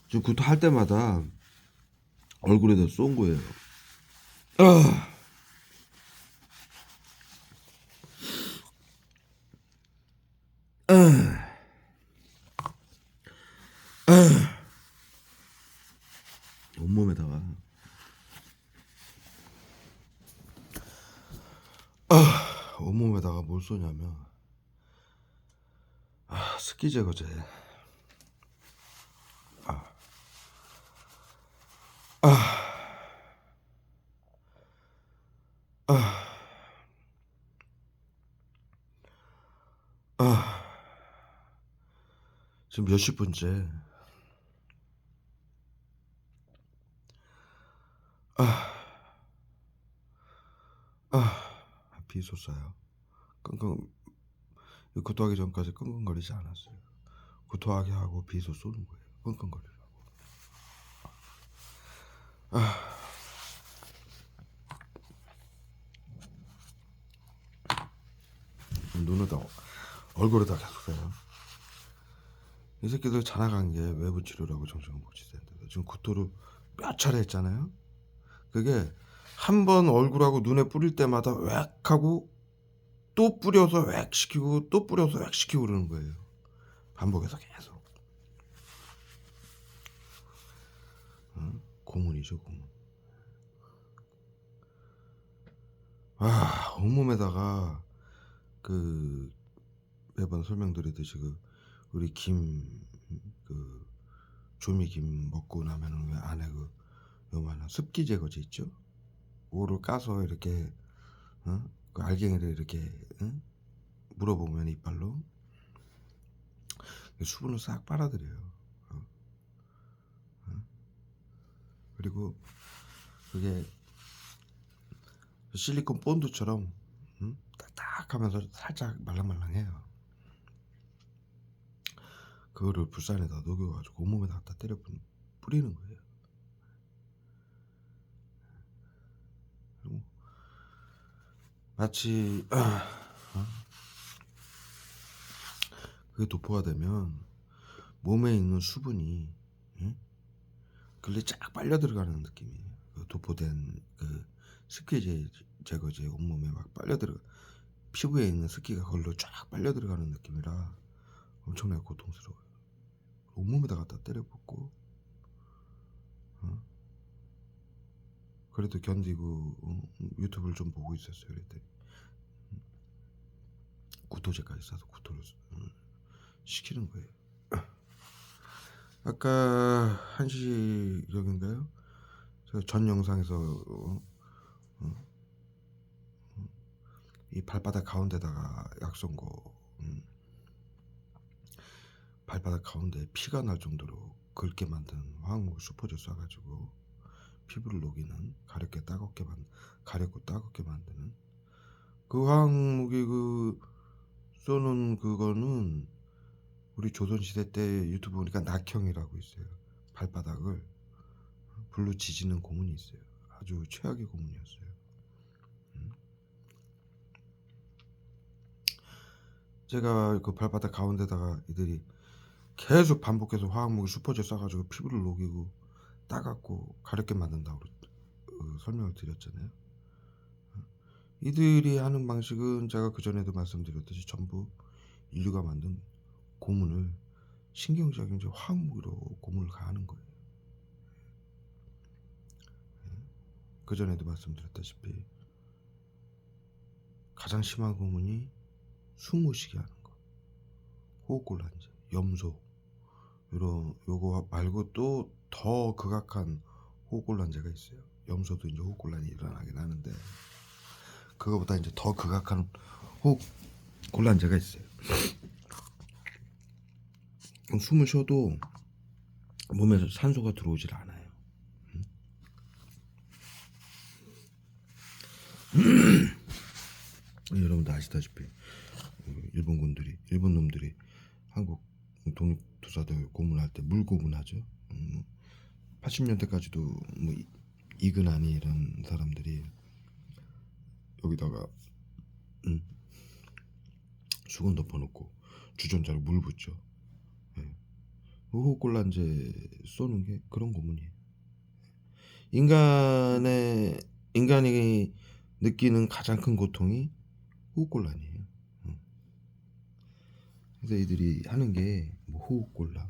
지금 구토 할 때마다 얼굴에다 쏜 거예요. 온몸에다가 온몸에다가 뭘 쏘냐면 습기 제거제. 지금 몇십 분째. 비솟아요. 끙끙. 구토하기 전까지 끙끙거리지 않았어요. 구토하게 하고 비소 쏘는 거예요. 끙끙거리라고. 눈에다 얼굴에다 계속 써요. 이 새끼들 자나간 게 외부 치료라고 정신건복지센터. 지금 구토를 몇 차례 했잖아요. 그게 한 번 얼굴하고 눈에 뿌릴 때마다 웩 하고 또 뿌려서 웩 시키고 또 뿌려서 웩 시키고 그러는 거예요. 반복해서 계속. 고문이죠, 고문. 온몸에다가 그 매번 설명드리듯이 그 우리 김 그 조미김 먹고 나면은 왜 안에 그 요만한 습기 제거제 있죠? 오를 까서 이렇게 그 알갱이를 이렇게 물어보면 이빨로 수분을 싹 빨아들여요. 그리고 그게 실리콘 본드처럼 딱딱하면서 살짝 말랑말랑해요. 그거를 불산에다 녹여가지고 온몸에다 갖다 때려 뿌리는 거예요. 그리고 마치 그게 도포가 되면 몸에 있는 수분이 글리 쫙 빨려 들어가는 느낌이에요. 그 도포된 그 습기 제거제 온몸에 막 빨려 들어, 피부에 있는 습기가 그걸로 쫙 빨려 들어가는 느낌이라 엄청나게 고통스러워요. 온몸에다 갖다 때려 붓고 그래도 견디고 유튜브를 좀 보고 있었어요. 그랬더니 구토제까지 싸서 구토를 시키는 거예요. 아까 1시경인가요? 전 영상에서 이 발바닥 가운데다가 약 쏜 거, 발바닥 가운데 피가 날 정도로 긁게 만든 화학물 슈퍼제 쏴가지고 피부를 녹이는, 가렵고 따갑게 만드는 그 화학무기 그 쏘는 그거는 우리 조선시대 때 유튜브 보니까 낙형이라고 있어요. 발바닥을 불로 지지는 고문이 있어요. 아주 최악의 고문이었어요. 제가 그 발바닥 가운데다가 이들이 계속 반복해서 화학무기 슈퍼제 쏴가지고 피부를 녹이고 따갑고 가렵게 만든다고 설명을 드렸잖아요. 이들이 하는 방식은 제가 그전에도 말씀드렸듯이 전부 인류가 만든 고문을 신경적인 화학무기로 고문을 가하는 거예요. 그전에도 말씀드렸다시피 가장 심한 고문이 숨 못 쉬게 하는 거, 호흡곤란제, 염소, 요거 말고 또 더 극악한 호흡곤란제가 있어요. 염소도 이제 호흡곤란이 일어나긴 하는데 그거보다 이제 더 극악한 호흡곤란제가 있어요. 숨을 쉬어도 몸에서 산소가 들어오질 않아요. 여러분도 아시다시피 일본 놈들이 한국 독립투사들 고문할 때 물고문하죠. 80년대까지도 뭐 이근하니 이런 사람들이 여기다가 수건 덮어놓고 주전자로 물 붓죠. 예. 호흡곤란제 쏘는 게 그런 고문이에요. 인간이 느끼는 가장 큰 고통이 호흡곤란이에요. 그래서 이들이 하는 게 뭐 호흡곤란,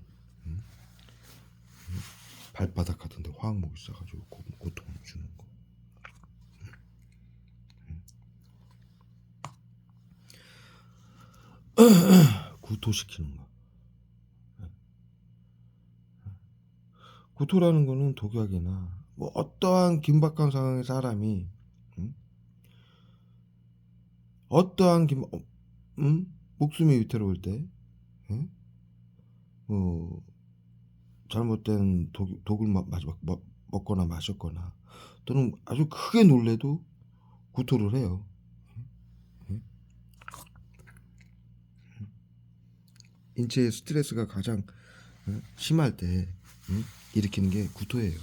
발바닥 같은데 화학목이 있어가지고 고통을 주는 거. 구토시키는 거. 구토라는 거는 독약이나 뭐 어떠한 긴박한 상황의 사람이 어떠한 목숨이 위태로울 때 뭐 잘못된 독을 먹거나 마셨거나 또는 아주 크게 놀래도 구토를 해요. 인체의 스트레스가 가장 심할 때 일으키는 게 구토예요.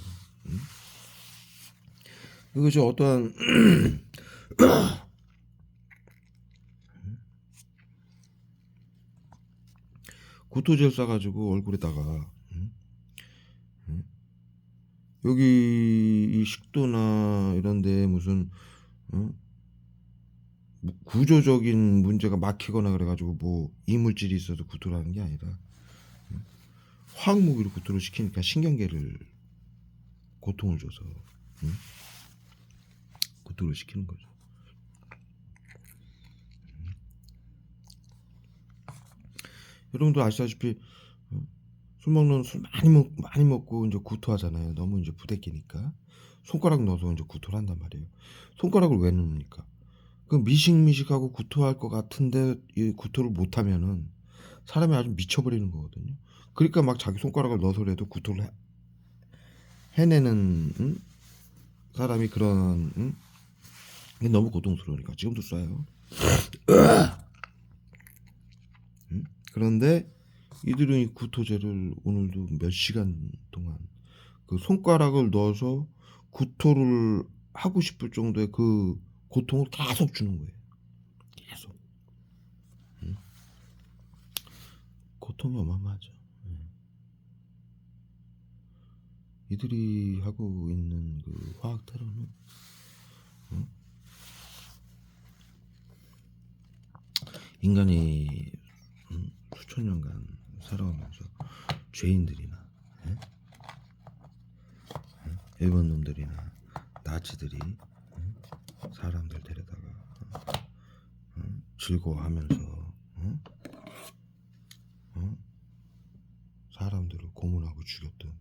이것이 어떠한 구토제를 싸가지고 얼굴에다가 여기 이 식도나 이런데 무슨 구조적인 문제가 막히거나 그래가지고 뭐 이물질이 있어서 구토를 하는 게 아니라 화학무기로 구토를 시키니까 신경계를 고통을 줘서 구토를 시키는 거죠. 여러분도 아시다시피 술 많이 먹고 이제 구토하잖아요. 너무 이제 부대끼니까 손가락 넣어서 이제 구토를 한단 말이에요. 손가락을 왜 넣습니까? 그 미식미식하고 구토할 것 같은데 이 구토를 못하면은 사람이 아주 미쳐버리는 거거든요. 그러니까 막 자기 손가락을 넣어서라도 구토를 해내는 사람이 그런 이게 너무 고통스러우니까 지금도 쏴요. 그런데 이들은 이 구토제를 오늘도 몇 시간 동안 그 손가락을 넣어서 구토를 하고 싶을 정도의 그 고통을 계속 주는 거예요. 계속. 고통이 어마어마하죠. 이들이 하고 있는 그 화학 테러는 인간이 수천 년간 살아오면서 죄인들이나 일본 놈들이나 나치들이 사람들 데려다가 즐거워하면서 사람들을 고문하고 죽였던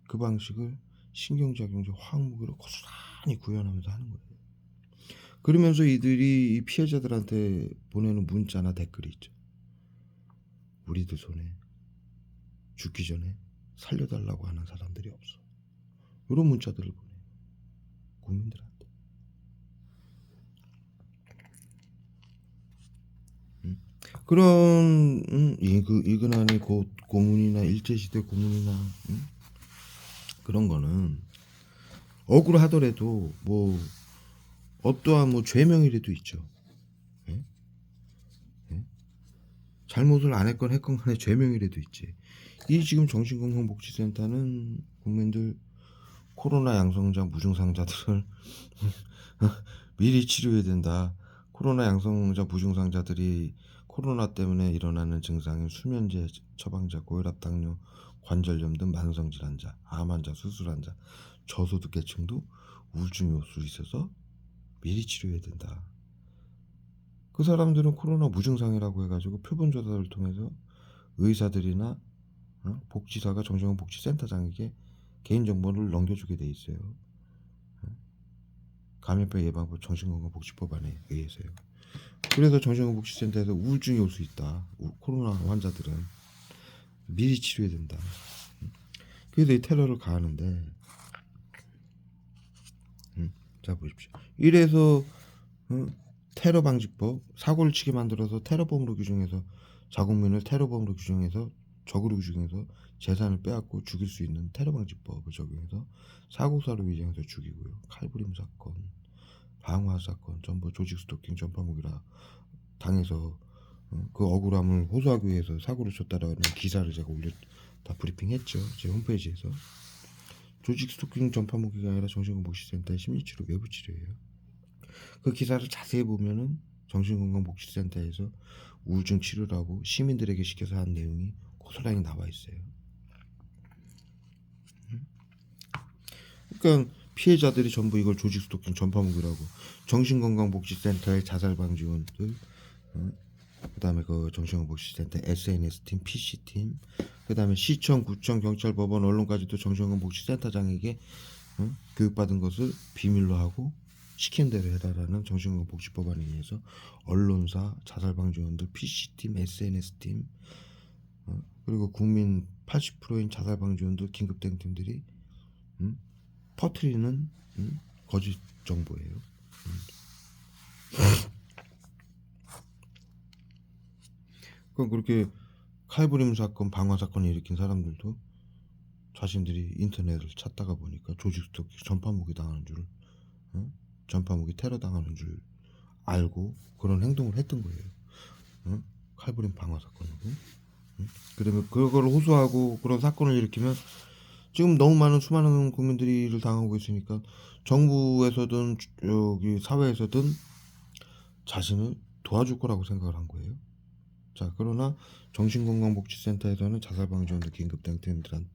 그 방식을 신경작용제 화학무기로 고스란히 구현하면서 하는 거예요. 그러면서 이들이 이 피해자들한테 보내는 문자나 댓글이 있죠. 우리들 손에 죽기 전에 살려달라고 하는 사람들이 없어. 이런 문자들을 보내요. 국민들한테. 그런 이근한의 고문이나 일제시대 고문이나 그런 거는 억울하더라도 뭐 어떠한 뭐 죄명이라도 있죠. 잘못을 안 했건 간에 죄명이라도 있지. 이 지금 정신건강복지센터는 국민들 코로나 양성자 무증상자들을 미리 치료해야 된다. 코로나 양성자 무증상자들이 코로나 때문에 일어나는 증상인 수면제 처방자, 고혈압, 당뇨, 관절염 등 만성질환자, 암환자, 수술환자, 저소득계층도 우울증이 올 수 있어서 미리 치료해야 된다. 그 사람들은 코로나 무증상이라고 해가지고 표본조사를 통해서 의사들이나 복지사가 정신건강복지센터장에게 개인정보를 넘겨주게 돼 있어요. 감염병 예방법 정신건강복지법안에 의해서요. 그래서 정신건강복지센터에서 우울증이 올 수 있다. 코로나 환자들은 미리 치료해야 된다. 그래서 이 테러를 가하는데, 자 보십시오. 이래서 테러 방지법, 사고를 치게 만들어서 테러범으로 규정해서 자국민을 테러범으로 규정해서 적으로 규정해서 재산을 빼앗고 죽일 수 있는 테러 방지법을 적용해서 사고사로 위장해서 죽이고요. 칼부림 사건, 방화 사건, 전부 조직 스토킹 전파무기라 당해서 그 억울함을 호소하기 위해서 사고를 쳤다라는 기사를 제가 다 브리핑했죠. 제 홈페이지에서. 조직 스토킹 전파무기가 아니라 정신건강복지센터의 심리치료 외부 치료예요. 그 기사를 자세히 보면은 정신건강복지센터에서 우울증 치료를 하고 시민들에게 시켜서 한 내용이 고스란히 나와 있어요. 그러니까 피해자들이 전부 이걸 조직 스토킹 전파무기라고, 정신건강복지센터의 자살방지원들, 그다음에 그 정신건강복지센터 SNS팀, PC팀, 그다음에 시청, 구청, 경찰, 법원, 언론까지도 정신건강복지센터장에게 교육받은 것을 비밀로 하고 시킨 대로 해라라는 정신건강복지법안에 의해서 언론사, 자살방지원들, PC팀, SNS팀, 그리고 국민 80%인 자살방지원들, 긴급대응팀들이 퍼뜨리는 거짓 정보예요. 그럼 그렇게 칼부림 사건, 방화 사건을 일으킨 사람들도 자신들이 인터넷을 찾다가 보니까 조직 스토킹 전파무기 당하는 줄, 전파무기 테러 당하는 줄 알고 그런 행동을 했던 거예요. 칼부림 방화 사건으로. 그러면 그걸 호소하고 그런 사건을 일으키면 지금 너무 많은 수많은 국민들이 이를 당하고 있으니까 정부에서든 여기 사회에서든 자신을 도와줄 거라고 생각을 한 거예요. 자, 그러나 정신건강복지센터에서는 자살방지원도 긴급대응팀들한테,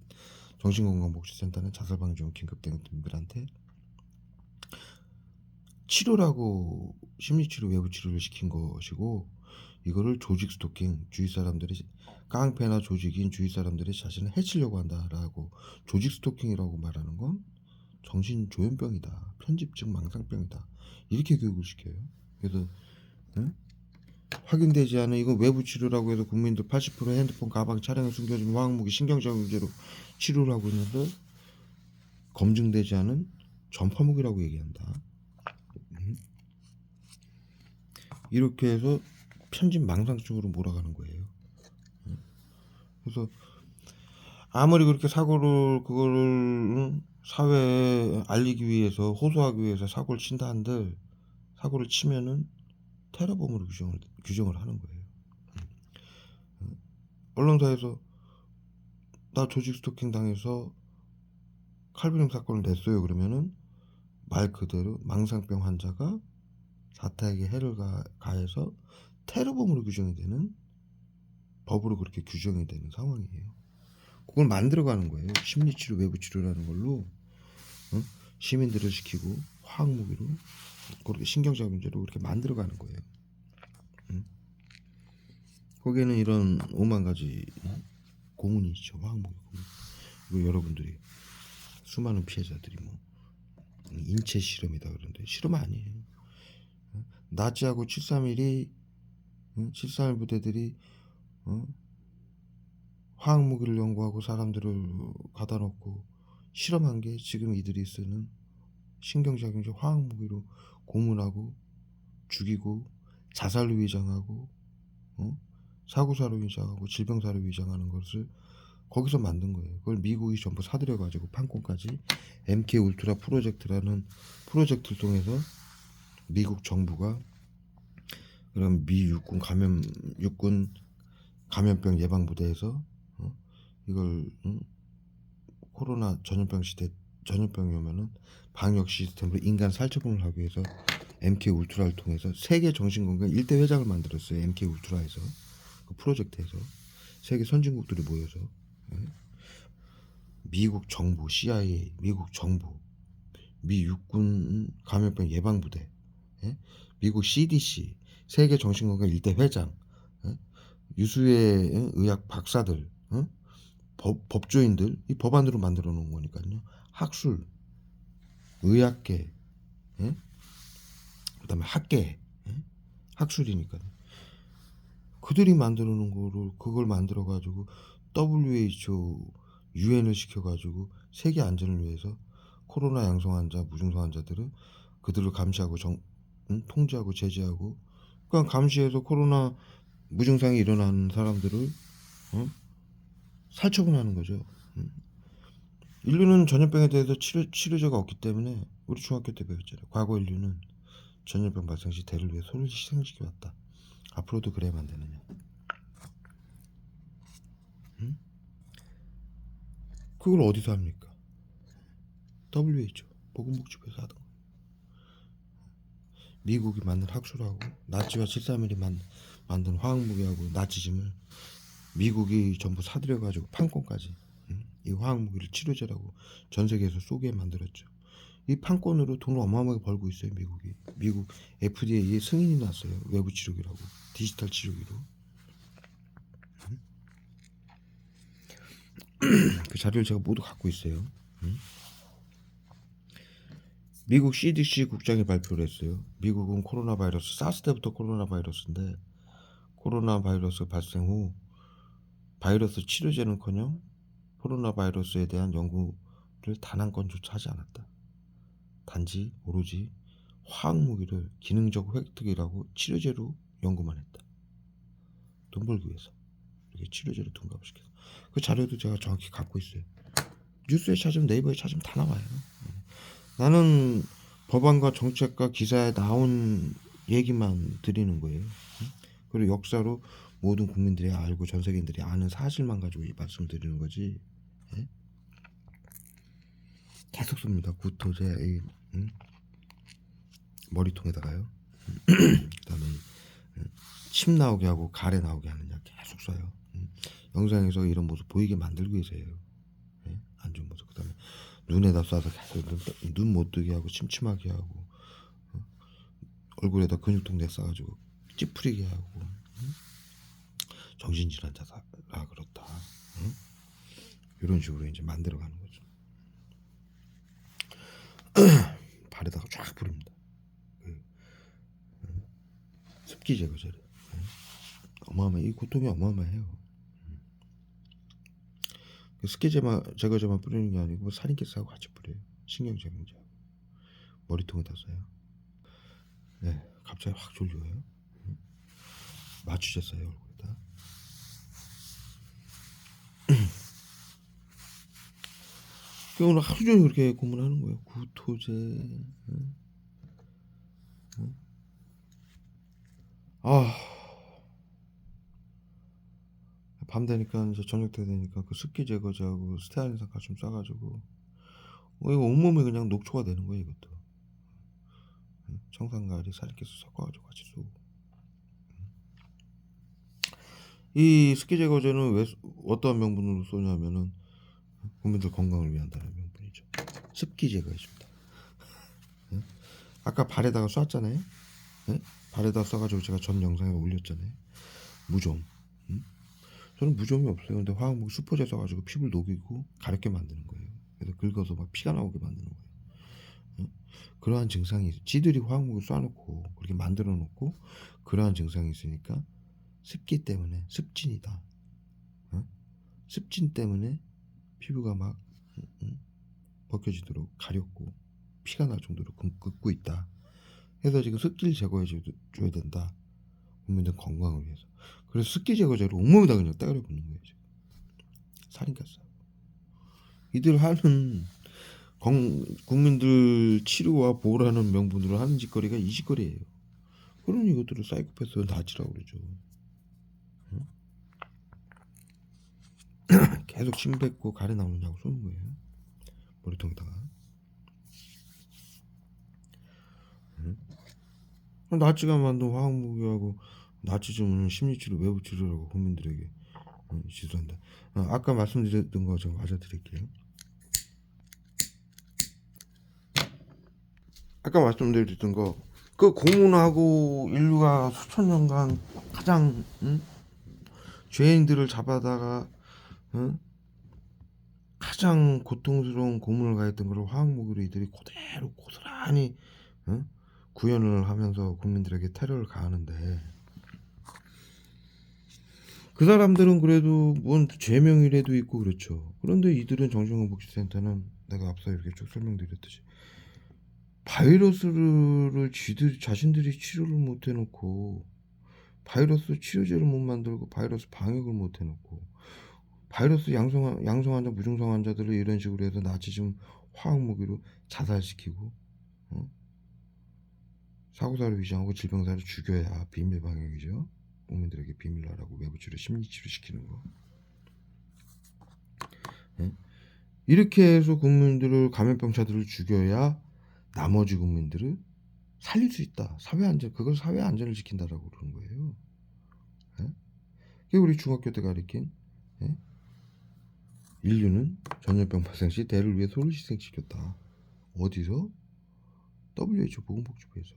정신건강복지센터는 자살방지원 긴급대응팀들한테 치료라고 심리치료 외부치료를 시킨 것이고, 이거를 조직 스토킹, 주위 사람들이 깡패나 조직인 주위 사람들이 자신을 해치려고 한다라고, 조직 스토킹이라고 말하는 건 정신조현병이다, 편집증 망상병이다, 이렇게 교육을 시켜요. 그래서 확인되지 않은 이건 외부 치료라고 해서 국민들 80% 핸드폰, 가방, 차량에 숨겨진 화학무기, 신경작용제로 치료를 하고 있는데 검증되지 않은 전파무기라고 얘기한다. 이렇게 해서 편집 망상증으로 몰아가는 거예요. 그래서 아무리 그렇게 사고를 그거를 사회에 알리기 위해서, 호소하기 위해서 사고를 친다 한들 사고를 치면은 테러범으로 규정을 하는 거예요. 언론사에서 나 조직 스토킹 당해서 칼부림 사건을 냈어요. 그러면은 말 그대로 망상병 환자가 자타에게 해를 가해서 테러범으로 규정이 되는, 법으로 그렇게 규정이 되는 상황이에요. 그걸 만들어가는 거예요. 심리치료 외부치료라는 걸로 시민들을 시키고 화학무기로 그렇게 신경작용제로 그렇게 만들어가는 거예요. 거기에는 이런 5만 가지 고문이 있죠. 화학무기 고문. 그리고 여러분들이 수많은 피해자들이 뭐 인체 실험이다 그러는데 실험 아니에요. 나치하고 731이 731 부대들이 화학무기를 연구하고 사람들을 가다 놓고 실험한 게 지금 이들이 쓰는 신경작용제 화학무기로 고문하고 죽이고 자살로 위장하고 사고사로 위장하고 질병사로 위장하는 것을 거기서 만든 거예요. 그걸 미국이 전부 사들여가지고 판권까지 MK 울트라 프로젝트라는 프로젝트를 통해서 미국 정부가 그럼 미 육군 감염병 예방 부대에서 이걸 코로나 전염병 시대 전염병이 오면은 방역 시스템으로 인간 살처분을 하기 위해서 MK 울트라를 통해서 세계 정신건강 1대 회장을 만들었어요. MK 울트라에서 그 프로젝트에서 세계 선진국들이 모여서 미국 정부, CIA, 미국 정부, 미 육군 감염병 예방 부대, 미국 CDC, 세계 정신건강 1대 회장, 유수의 의학 박사들, 법조인들, 이 법안으로 만들어 놓은 거니까요. 학술, 의학계, 그다음에 학계, 학술이니까요. 그들이 만들어 놓은 거를 그걸 만들어 가지고 WHO, 유엔을 시켜가지고 세계 안전을 위해서 코로나 양성 환자, 무증상 환자들을 그들을 감시하고 통제하고 제재하고, 그러니까 감시해서 코로나 무증상이 일어나는 사람들을 살처분 하는 거죠. 인류는 전염병에 대해서 치료제가 없기 때문에, 우리 중학교 때 배웠잖아요. 과거 인류는 전염병 발생 시 대를 위해 소를 희생시켜 왔다. 앞으로도 그래야만 되느냐. 그걸 어디서 합니까? WHO, 보건복지부에서 하던. 미국이 만든 학술하고 나치와 731이 만든 화학무기하고 나치즘을 미국이 전부 사들여가지고 판권까지, 이 화학무기를 치료제라고 전 세계에서 쏘게 만들었죠. 이 판권으로 돈을 어마어마하게 벌고 있어요. 미국 FDA에 승인이 났어요. 외부 치료기라고, 디지털 치료기로. 그 자료를 제가 모두 갖고 있어요. 미국 CDC 국장이 발표를 했어요. 미국은 코로나 바이러스, 사스 때부터 코로나 바이러스인데, 코로나 바이러스 발생 후 바이러스 치료제는커녕 코로나 바이러스에 대한 연구를 단 한 건조차 하지 않았다. 단지 오로지 화학무기를 기능적 획득이라고 치료제로 연구만 했다. 돈 벌기 위해서 이렇게 치료제로 둔갑시켜서. 그 자료도 제가 정확히 갖고 있어요. 뉴스에 찾으면, 네이버에 찾으면 다 나와요. 나는 법안과 정책과 기사에 나온 얘기만 드리는 거예요. 그리고 역사로 모든 국민들이 알고 전 세계인들이 아는 사실만 가지고 이 말씀 드리는 거지. 계속 씁니다. 구토제 머리통에다가요. 그다음에 침 나오게 하고 가래 나오게 하는 약 계속 써요. 영상에서 이런 모습 보이게 만들기 위해서예요. 안 좋은 모습. 그다음에 눈에다 쏴서 계속 눈 못 뜨게 하고 침침하게 하고, 얼굴에다 근육통 내싸가지고 찌푸리게 하고, 정신질환자라 그렇다. 이런 식으로 이제 만들어가는 거죠. 발에다가 쫙 뿌립니다. 습기 제거제를. 이 고통이 어마어마해요. 습기 제거제만 뿌리는 게 아니고 살인기스하고 같이 뿌려요. 신경제거제. 머리통에다 써요. 네, 갑자기 확 졸려요. 마취제 써요, 얼굴에다. 오늘 하루 종일 그렇게 고문하는 거예요. 구토제. 밤 되니까, 이제 저녁 때 되니까 그 습기 제거제하고 스테아린산 같이 좀 싸가지고, 이거 온몸이 그냥 녹초가 되는 거예요, 이것도. 청산가리, 살인기스 섞어가지고 같이 쏘고. 이 습기 제거제는 왜 어떠한 명분으로 쏘냐면은 국민들 건강을 위한다는 명분이죠. 습기 제거해줍니다. 아까 발에다가 쐈잖아요. 발에다 쏴가지고 제가 전 영상에 올렸잖아요. 무좀. 저는 무좀이 없어요. 근데 화학무기 수포제 써가지고 피부를 녹이고 가렵게 만드는 거예요. 그래서 긁어서 막 피가 나오게 만드는 거예요. 그러한 증상이 있어요. 지들이 화학무기 쏴놓고 그렇게 만들어 놓고 그러한 증상이 있으니까 습기 때문에, 습진이다. 습진 때문에 피부가 막 벗겨지도록 가렵고 피가 날 정도로 긁고 있다. 그래서 지금 습기를 제거해 줘야 된다. 국민들 건강을 위해서. 그래서 습기 제거제로 온몸에다 그냥 때려 붓는 거예요. 지금. 살인가스. 이들 하는 국민들 치료와 보호라는 명분으로 하는 짓거리가 이 짓거리예요. 그런 이것들을 사이코패스 나치라고 그러죠. 계속 침 뱉고 가래 나오느냐고 쏘는 거예요. 머리통에다가. 나치가 만든 화학무기하고 나치즘은 심리치료, 외부치료라고 국민들에게 지도한다. 아까 말씀드렸던 거 제가 맞아드릴게요. 아까 말씀드렸던 거, 그 고문하고 인류가 수천 년간 가장 죄인들을 잡아다가 가장 고통스러운 고문을 가했던 걸 화학무기로 이들이 그대로 고스란히 구현을 하면서 국민들에게 테러를 가하는데, 그 사람들은 그래도 뭔 죄명이라도 있고 그렇죠. 그런데 이들은 정신건강복지센터는 내가 앞서 이렇게 쭉 설명드렸듯이 바이러스를 지들 자신들이 치료를 못 해 놓고 바이러스 치료제를 못 만들고 바이러스 방역을 못 해 놓고 바이러스 양성 환자, 무증상 환자들을 이런 식으로 해서 나치즘 화학 무기로 자살시키고 어? 사고사를 위장하고 질병사를 죽여야 비밀 방역이죠. 국민들에게 비밀로 하라고 외부 치료, 심리 치료 시키는 거. 예? 이렇게 해서 국민들을 감염병자들을 죽여야 나머지 국민들을 살릴 수 있다. 사회 안전, 그걸 사회 안전을 지킨다라고 그러는 거예요. 예? 그게 우리 중학교 때 가르친 예? 인류는 전염병 발생 시 대를 위해 소를 희생시켰다. 어디서? WHO 보건복지부에서.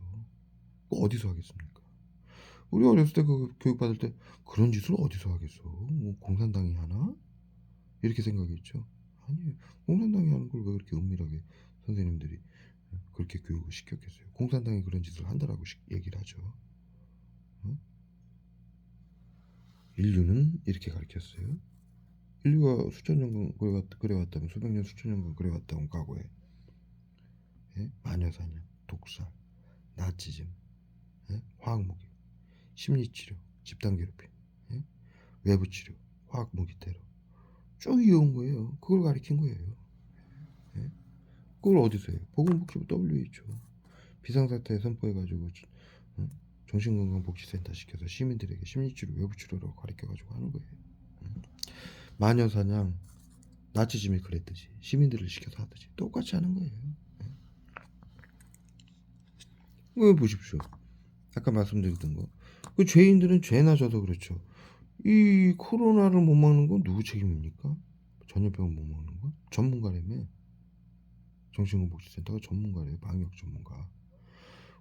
어디서 하겠습니까? 우리 어렸을 때 그 교육 받을 때 그런 짓을 어디서 하겠어? 뭐 공산당이 하나? 이렇게 생각했죠. 아니, 공산당이 하는 걸 왜 그렇게 은밀하게 선생님들이 그렇게 교육을 시켰겠어요? 공산당이 그런 짓을 한다라고 얘기를 하죠. 어? 인류는 이렇게 가르쳤어요. 인류가 수천 년간 그래왔다면, 수백 년, 수천 년간 그래왔다면 과거에 예? 마녀사냥, 독살, 나치즘, 예? 화학무기, 심리치료, 집단괴롭힘, 예? 외부치료, 화학무기 테러 쭉 이어온 거예요. 그걸 가르친 거예요. 예? 그걸 어디서 해요? 보건복지부 WHO 비상사태 선포해가지고 어? 정신건강복지센터 시켜서 시민들에게 심리치료, 외부치료라고 가르쳐가지고 하는 거예요. 마녀사냥, 나치즘이 그랬듯이 시민들을 시켜서 하듯이 똑같이 하는 거예요. 왜 보십시오. 아까 말씀드렸던 거. 그 죄인들은 죄나 져서 그렇죠. 이 코로나를 못 막는 건 누구 책임입니까? 전염병을 못 막는 건? 전문가라며. 정신건강복지센터가 전문가래요. 방역 전문가.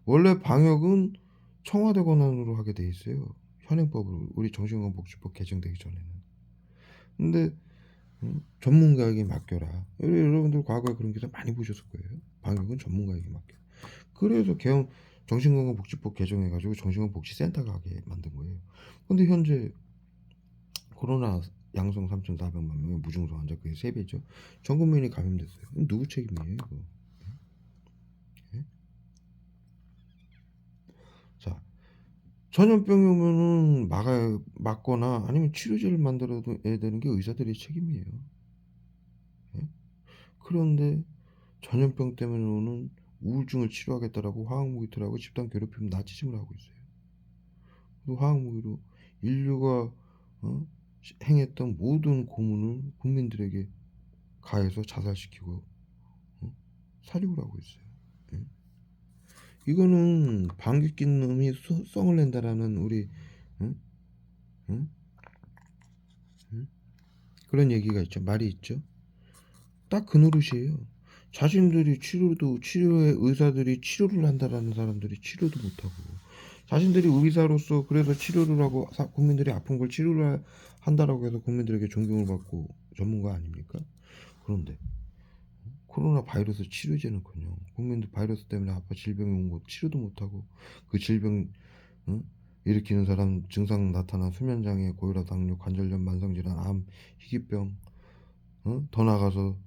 원래 방역은 청와대 권한으로 하게 돼 있어요. 현행법으로. 우리 정신건강복지법 개정되기 전에는. 근데 전문가에게 맡겨라. 여러분들 과거에 그런 기사 많이 보셨을 거예요. 방역은 전문가에게 맡겨. 그래서 정신건강복지법 개정해가지고 정신건강복지센터가 하게 만든 거예요. 근데 현재 코로나 양성 3,400만 명의 무증상 환자, 그게 3배죠. 전 국민이 감염됐어요. 누구 책임이에요, 이거? 예? 자, 전염병이 오면은 막거나 아니면 치료제를 만들어야 되는 게 의사들의 책임이에요. 예? 그런데 전염병 때문에 오는 우울증을 치료하겠다라고 화학무기들하고 집단 괴롭힘, 나치즘을 하고 있어요. 그 화학무기로 인류가 행했던 모든 고문을 국민들에게 가해서 자살시키고 살육을 하고 있어요. 예? 이거는 방귀 낀 놈이 썽을 낸다라는 우리 응? 응? 응? 그런 얘기가 있죠. 말이 있죠. 딱 그 노릇이에요. 자신들이 치료에 의사들이 치료를 한다라는 사람들이 치료도 못하고, 자신들이 의사로서 그래서 치료를 하고 국민들이 아픈 걸 치료를 한다라고 해서 국민들에게 존경을 받고 전문가 아닙니까? 그런데 코로나 바이러스 치료제는커녕 국민들 바이러스 때문에 아파 질병이 온 거 치료도 못하고, 그 질병 응? 일으키는 사람 증상 나타난 수면장애, 고혈압, 당뇨, 관절염, 만성질환, 암, 희귀병, 더 나가서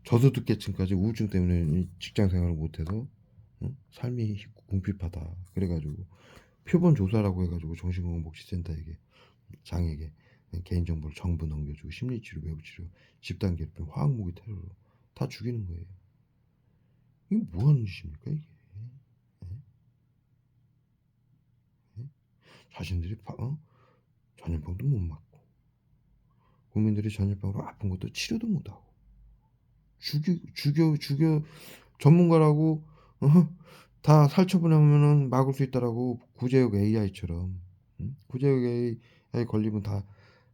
저소득계층까지 우울증 때문에 직장 생활을 못해서 삶이 궁핍하다. 그래가지고 표본 조사라고 해가지고 정신건강복지센터에게, 장에게 개인정보를 정부 넘겨주고 심리치료, 외부치료, 집단괴롭힘, 화학무기 테러로 다 죽이는 거예요. 이게 뭐하는 짓입니까 이게? 예? 예? 자신들이 전염병도 못 맞고, 국민들이 전염병으로 아픈 것도 치료도 못하고, 죽여 전문가라고 다 살처분하면은 막을 수 있다라고 구제역 AI처럼, 구제역 AI 걸리면 다,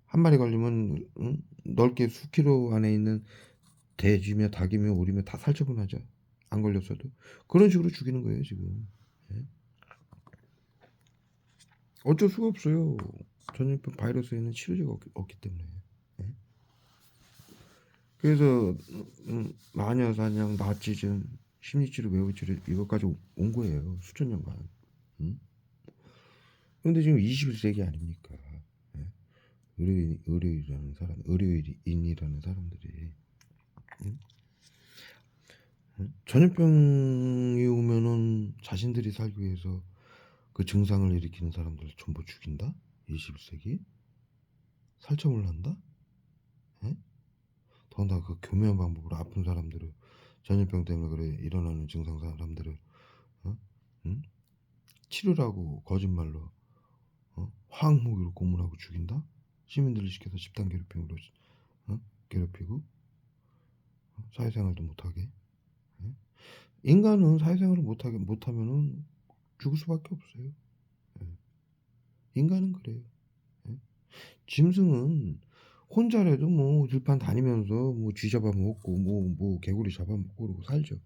한 마리 걸리면 넓게 수킬로 안에 있는 돼지며 닭이며 오리며 다 살처분하죠. 안 걸렸어도. 그런 식으로 죽이는 거예요 지금. 예? 어쩔 수가 없어요. 전염병 바이러스에는 치료제가 없기 때문에. 예? 그래서 마녀사냥, 나치즘, 심리치료, 외부치료 이것까지 온 거예요. 수천 년간. 응? 근데 지금 21세기 아닙니까? 예? 의료인이라는 사람들이, 응? 응? 전염병이 오면은 자신들이 살기 위해서 그 증상을 일으키는 사람들을 전부 죽인다? 21세기? 살점을 한다? 예? 더군다나 그 교묘한 방법으로 아픈 사람들을, 전염병 때문에 그래 일어나는 증상 사람들을, 어? 응? 치료라고 거짓말로, 화학무기로 고문하고 죽인다? 시민들을 시켜서 집단 괴롭힘으로, 괴롭히고, 사회생활도 못하게. 예? 인간은 사회생활을 못하면은 죽을 수밖에 없어요. 예. 인간은 그래요. 예? 짐승은 혼자라도 뭐 들판 다니면서 뭐 쥐 잡아먹고 뭐 개구리 잡아먹고 그러고 살죠.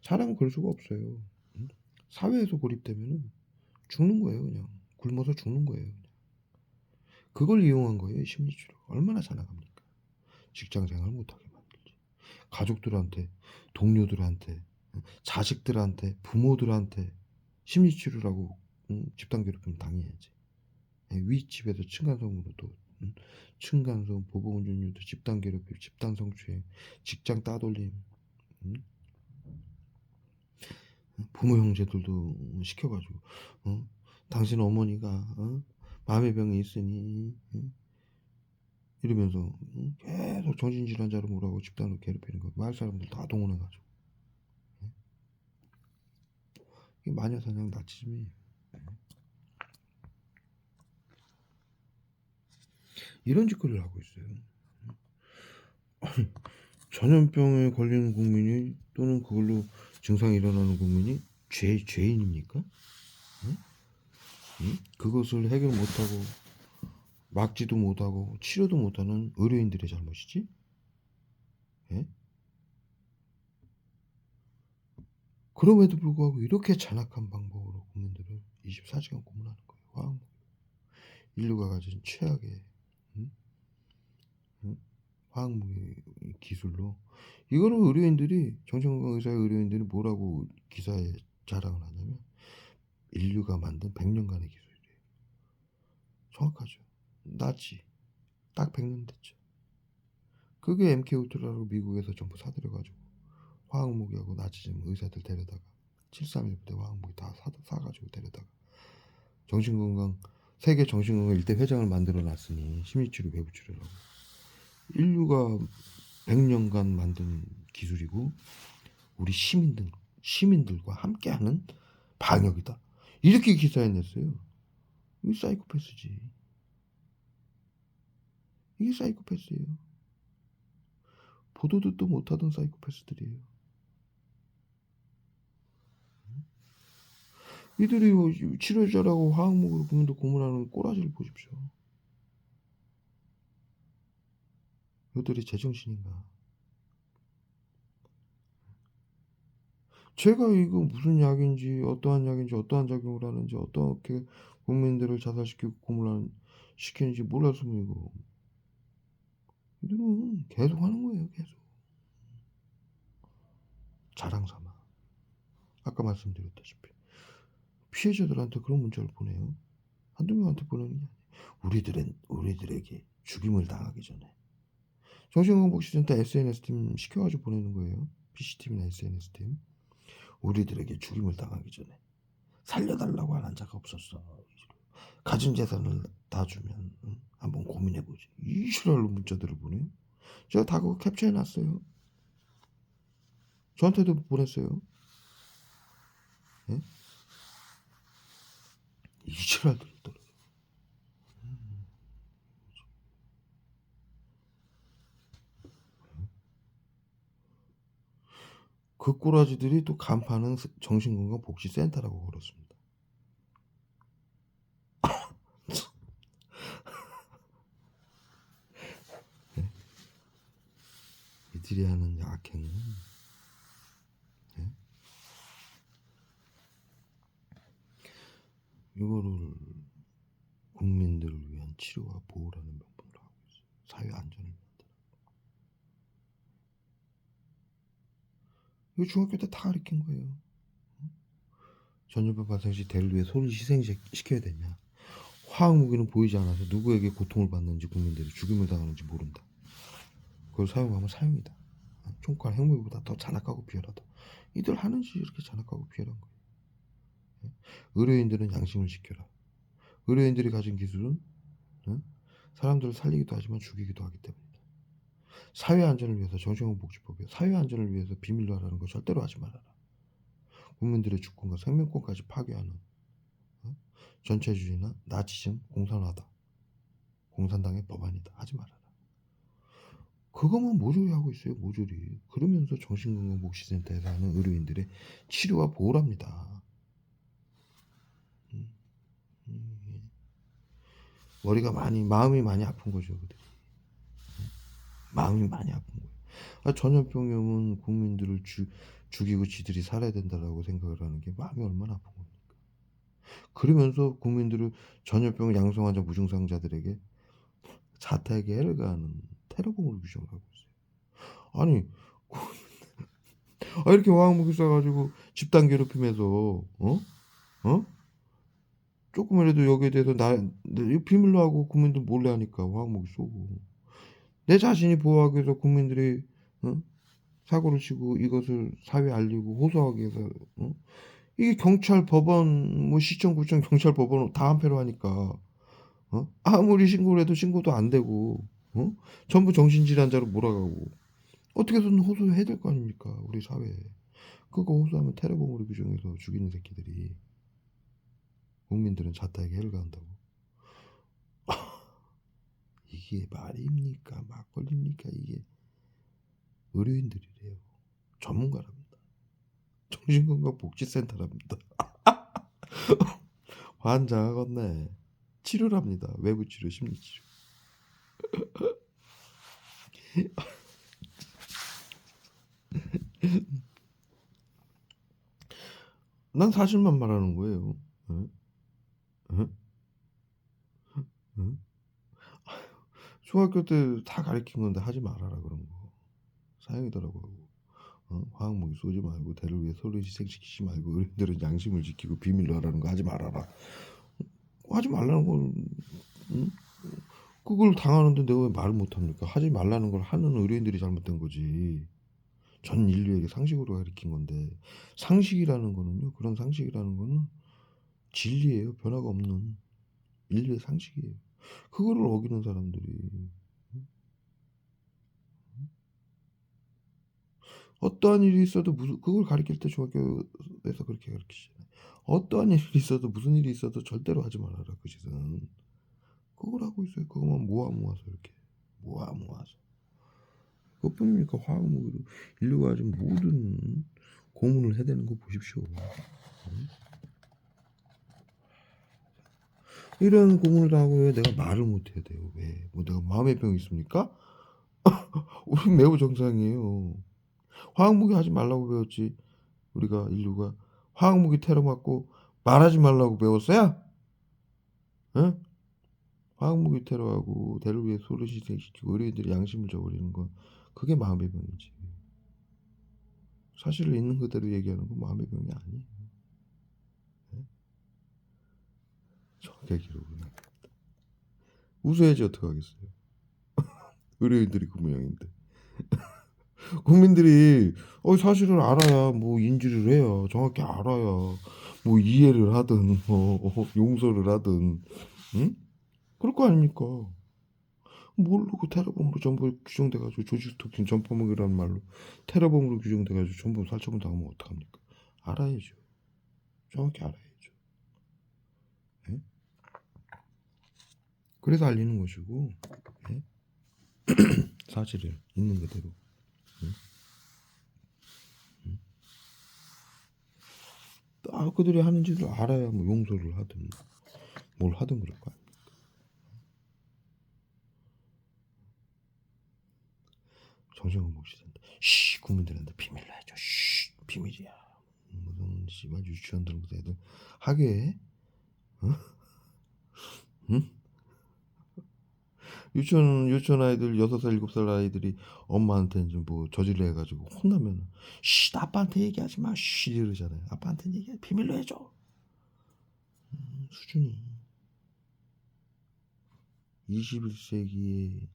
사람은 그럴 수가 없어요. 응? 사회에서 고립되면은 죽는 거예요. 그냥 굶어서 죽는 거예요. 그걸 이용한 거예요. 심리치료. 얼마나 잔악합니까? 직장생활 못하게 만들지. 가족들한테, 동료들한테, 자식들한테, 부모들한테 심리치료라고, 집단 괴롭힘 당해야지. 예, 윗집에서 층간소음으로도, 층간소음, 보복운전 유도, 집단 괴롭힘, 집단 성추행, 직장 따돌림, 응? 부모 형제들도 시켜가지고, 당신 어머니가, 마음의 병이 있으니, 이러면서, 계속 정신질환자로 몰아가고 집단으로 괴롭히는 거. 마을 사람들 다 동원해가지고. 이게 마녀사냥 나치즘이에요. 이런 짓거리를 하고 있어요. 전염병에 걸리는 국민이, 또는 그걸로 증상이 일어나는 국민이 죄인입니까? 응? 응? 그것을 해결 못하고 막지도 못하고 치료도 못하는 의료인들의 잘못이지? 예? 그럼에도 불구하고 이렇게 잔악한 방법으로 국민들을 24시간 고문하는 거예요. 인류가 가진 최악의, 응? 응? 화학무기 기술로. 이거는 의료인들이, 정신건강 의사의 의료인들이 뭐라고 기사에 자랑을 하냐면, 인류가 만든 100년간의 기술이래요. 정확하죠. 나치 딱 100년 됐죠. 그게 MK울트라로 미국에서 전부 사들여가지고 화학무기하고 나치즘 의사들 데려다가 731 부대 화학무기 다 사가지고 데려다가 정신건강, 세계 정신건강 일대 회장을 만들어 놨으니, 심리치료 외부치료라고. 인류가 100년간 만든 기술이고 우리 시민들과 함께하는 방역이다. 이렇게 기사에 냈어요. 이게 사이코패스지. 이게 사이코패스예요. 보도 듣도 못하던 사이코패스들이에요. 이들이 치료자라고 화학무기로 국민들 고문하는 꼬라지를 보십시오. 이들이 제정신인가? 제가 이거 무슨 약인지, 어떠한 약인지, 어떠한 작용을 하는지, 어떻게 국민들을 자살시키고 시키는지 몰랐으면 이거. 이들은 계속 하는 거예요. 계속. 자랑삼아. 아까 말씀드렸다시피 피해자들한테 그런 문자를 보내요. 한두 명한테 보내는 게 아니에요. 우리들에게 죽임을 당하기 전에. 정신건강복지센터 SNS팀 시켜가지고 보내는 거예요. PC팀이나 SNS팀. 우리들에게 죽임을 당하기 전에 살려달라고 하는 자가 없었어. 가진 재산을 다 주면, 한번 고민해보지. 이 실화로 문자들을 보내요. 제가 다 그거 캡처해놨어요. 저한테도 보냈어요. 예? 이 실화들 있더라고요. 그 꼬라지들이 또 간판은 정신건강복지센터라고 걸었습니다. 예? 이들이 하는 악행은, 예? 이거를 국민들을 위한 치료와 보호라는 명분으로 하고 있어요. 사회 안전을 만들어. 이거 중학교 때 다 가르친 거예요. 전염병 발생 시 대를 위해 소를 희생시켜야 되냐? 화학 무기는 보이지 않아서 누구에게 고통을 받는지 국민들이 죽임을 당하는지 모른다. 그걸 사용하면 사형이다. 총칼 핵무기보다 더 잔악하고 비열하다. 이들 하는 짓이 이렇게 잔악하고 비열한 거예요. 의료인들은 양심을 지켜라. 의료인들이 가진 기술은 사람들을 살리기도 하지만 죽이기도 하기 때문이다. 사회 안전을 위해서 정신건강복지법이야. 사회 안전을 위해서 비밀로 하라는 거 절대로 하지 말아라. 국민들의 주권과 생명권까지 파괴하는 전체주의나 나치즘, 공산화다. 공산당의 법안이다. 하지 말아라. 그것만 모조리 하고 있어요. 모조리. 그러면서 정신건강복지센터에서 하는 의료인들의 치료와 보호를 합니다. 머리가 마음이 많이 아픈 거죠. 그들이. 마음이 많이 아픈 거예요. 전염병이면 국민들을 죽이고 지들이 살아야 된다라고 생각을 하는 게 마음이 얼마나 아픈 겁니까? 그러면서 국민들을 전염병 양성 환자 무증상자들에게 자택에 해를 가하는 테러범으로 규정을 하고 있어요. 아니 이렇게 화학무기 쏴가지고 집단 괴롭히면서 조금이라도 여기에 대해서 이거 비밀로 하고 국민들 몰래 하니까 화학무기 쏘고 내 자신이 보호하기 위해서 국민들이 사고를 치고 이것을 사회에 알리고 호소하기 위해서 이게 경찰, 법원, 뭐 시청, 구청, 경찰, 법원 다 한패로 하니까 아무리 신고를 해도 신고도 안 되고 전부 정신질환자로 몰아가고 어떻게든 호소해야 될 거 아닙니까 우리 사회에. 그거 호소하면 테러범으로 규정해서 죽이는 새끼들이 국민들은 자타에게 해를 가한다고. 이게 말입니까 막걸리입니까? 이게 의료인들이래요. 전문가랍니다. 정신건강복지센터랍니다. 환장하겠네. 치료를 합니다. 외부치료, 심리치료. 난 사실만 말하는 거예요. 응? 응? 응? 중학교 때 다 가르친 건데 하지 말아라 그런 거. 사형이더라고. 화학무기 쏘지 말고 대를 위해 소를 희생시키지 말고 어른들은 양심을 지키고 비밀로 하라는 거 하지 말아라. 하지 말라는 걸 그걸 당하는데 내가 왜 말을 못합니까? 하지 말라는 걸 하는 의료인들이 잘못된 거지. 전 인류에게 상식으로 가르친 건데 상식이라는 거는요. 그런 상식이라는 거는 진리예요. 변화가 없는 인류의 상식이에요. 그거를 어기는 사람들이 어떠한 일이 있어도 그걸 가르칠 때 중학교에서 그렇게 가르치잖아요. 어떠한 일이 있어도 무슨 일이 있어도 절대로 하지 말아라 그 짓은. 그걸 하고 있어요. 그것만 모아서 이렇게 모아서. 그것뿐입니까? 화학무기로 인류가 지금 모든 고문을 해대는 거 보십시오. 이런 고문을 당하고 왜 내가 말을 못해야 돼요? 왜? 뭐 내가 마음의 병이 있습니까? 우리 매우 정상이에요. 화학무기 하지 말라고 배웠지. 우리가 인류가 화학무기 테러 맞고 말하지 말라고 배웠어요? 응? 화학무기 테러하고 대를 위해 소를 희생시키고 의료인들의 양심을 저버리는 건 그게 마음의 병이지. 사실을 있는 그대로 얘기하는 건 마음의 병이 아니에요. 정확하게 기록을 해. 웃어야지 어떡하겠어요. 의료인들이 그 모양인데. 국민들이 사실을 알아야 뭐 인지를 해요. 정확히 알아야 뭐 이해를 하든 뭐 용서를 하든 응? 그럴 거 아닙니까? 모르고 테러범으로 전부 규정돼가지고 조지토킹 전파먹이라는 말로 테러범으로 규정돼가지고 전부 살처분 당하면 어떡합니까? 알아야죠. 정확히 알아야죠. 예? 그래서 알리는 것이고 예? 사실을 있는 그대로 그들이 하는 짓을 알아야 뭐 용서를 하든 뭘 하든 그럴 거 아닙니까? 정신건강복지센터 국민들한테 비밀로 해줘. 비밀이야. 무슨 씨발 유치원들 무슨 애들 하게 해? 응? 유치원 아이들 6살 7살 아이들이 엄마한테 이제 뭐 저질러 해가지고 혼나면 아빠한테 얘기하지 마 이러잖아요. 아빠한테 얘기해 비밀로 해줘. 수준이 21세기의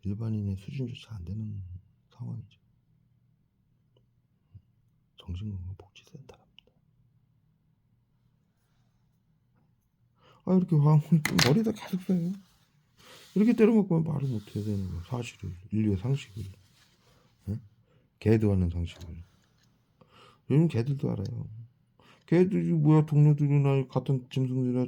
일반인의 수준조차 안 되는 상황이죠. 정신건강복지센터랍니다. 아 이렇게 화학물 머리에다 계속 써요. 이렇게 때려먹으면 말을 못 해야 되는 거야. 사실을, 인류의 상식을. 예? 개도 아는 상식을. 요즘 개들도 알아요. 개들이 뭐야, 동료들이나 같은 짐승들이나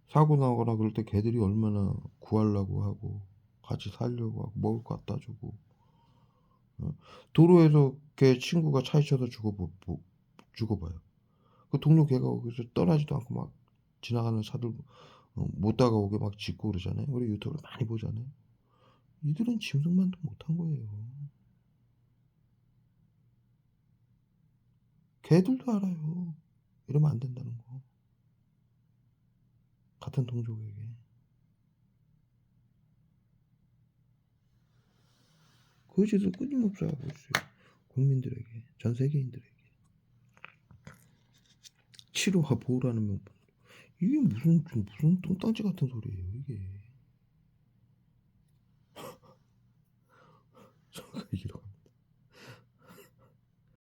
사고 나거나 그럴 때 개들이 얼마나 구하려고 하고 같이 살려고 하고 먹을 거 갖다 주고. 도로에서 개 친구가 차에 쳐서 죽어봐요. 그 동료 개가 거기서 떠나지도 않고 막 지나가는 차들 못 다가오게 막 짖고 그러잖아요. 우리 유튜브를 많이 보잖아요. 이들은 짐승만도 못한 거예요. 개들도 알아요. 이러면 안 된다는 거. 같은 동족에게. 그 짓을 끊임없이 하고 있어요. 국민들에게, 전 세계인들에게. 치료와 보호라는 명분. 이게 무슨 뚱딴지 같은 소리예요, 이게.